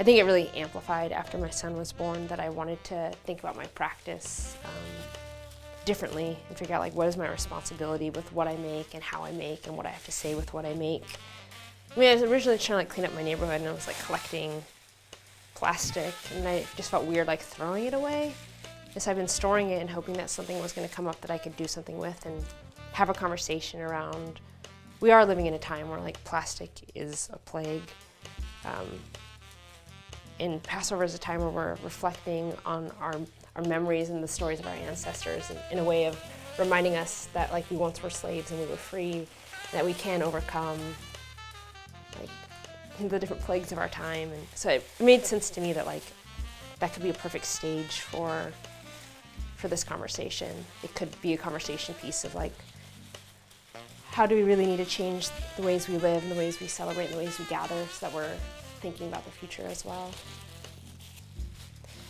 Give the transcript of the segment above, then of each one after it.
I think it really amplified after my son was born that I wanted to think about my practice differently and figure out like what is my responsibility with what I make and how I make and what I have to say with what I make. I mean, I was originally trying to like clean up my neighborhood and I was like collecting plastic and I just felt weird like throwing it away. And so I've been storing it and hoping that something was going to come up that I could do something with and have a conversation around. We are living in a time where like plastic is a plague. And Passover is a time where we're reflecting on our memories and the stories of our ancestors in a way of reminding us that like we once were slaves and we were free, that we can overcome like the different plagues of our time. And so it made sense to me that like that could be a perfect stage for this conversation. It could be a conversation piece of like, how do we really need to change the ways we live and the ways we celebrate and the ways we gather so that we're thinking about the future as well.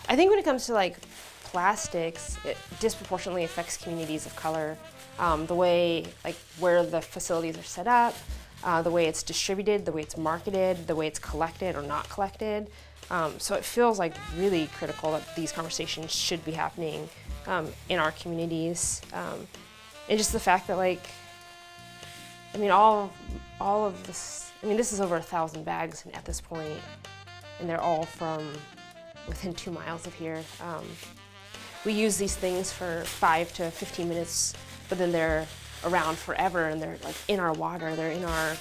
I think when it comes to like plastics, it disproportionately affects communities of color. The way, like where the facilities are set up, the way it's distributed, the way it's marketed, the way it's collected or not collected. So it feels like really critical that these conversations should be happening in our communities. And just the fact that like, I mean, all of this, I mean, this is over 1,000 bags at this point, and they're all from within 2 miles of here. We use these things for 5 to 15 minutes, but then they're around forever, and they're like in our water, they're in our,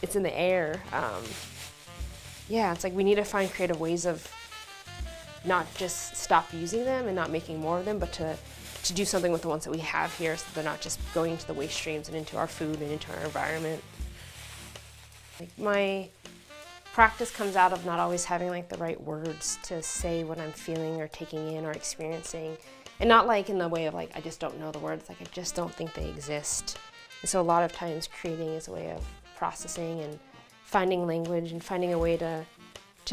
it's in the air. Yeah, it's like we need to find creative ways of not just stop using them and not making more of them, but to do something with the ones that we have here so they're not just going into the waste streams and into our food and into our environment. Like my practice comes out of not always having like the right words to say what I'm feeling or taking in or experiencing. And not like in the way of like, I just don't know the words, like I just don't think they exist. And so a lot of times creating is a way of processing and finding language and finding a way to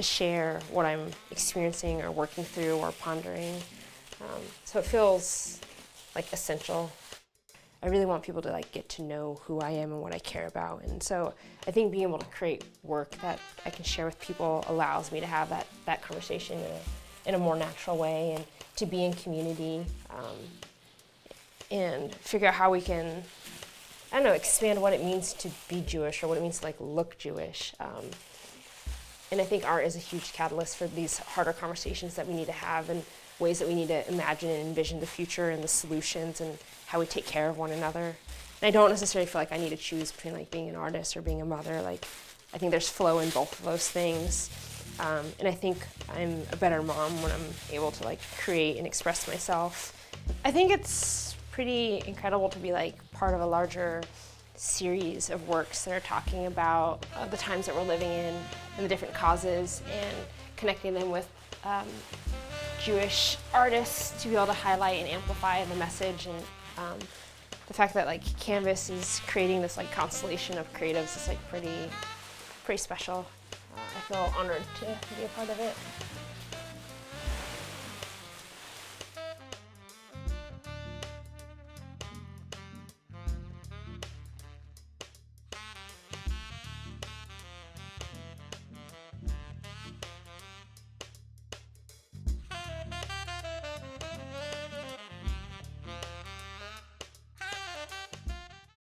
share what I'm experiencing or working through or pondering. So it feels like essential. I really want people to like get to know who I am and what I care about. And so I think being able to create work that I can share with people allows me to have that conversation in a more natural way and to be in community and figure out how we can, I don't know, expand what it means to be Jewish or what it means to like look Jewish. And I think art is a huge catalyst for these harder conversations that we need to have and ways that we need to imagine and envision the future and the solutions and how we take care of one another. And I don't necessarily feel like I need to choose between like being an artist or being a mother. Like I think there's flow in both of those things. And I think I'm a better mom when I'm able to like create and express myself. I think it's pretty incredible to be like part of a larger series of works that are talking about the times that we're living in and the different causes and connecting them with Jewish artists to be able to highlight and amplify the message. And the fact that like Canvas is creating this like constellation of creatives is like pretty special. I feel honored to be a part of it.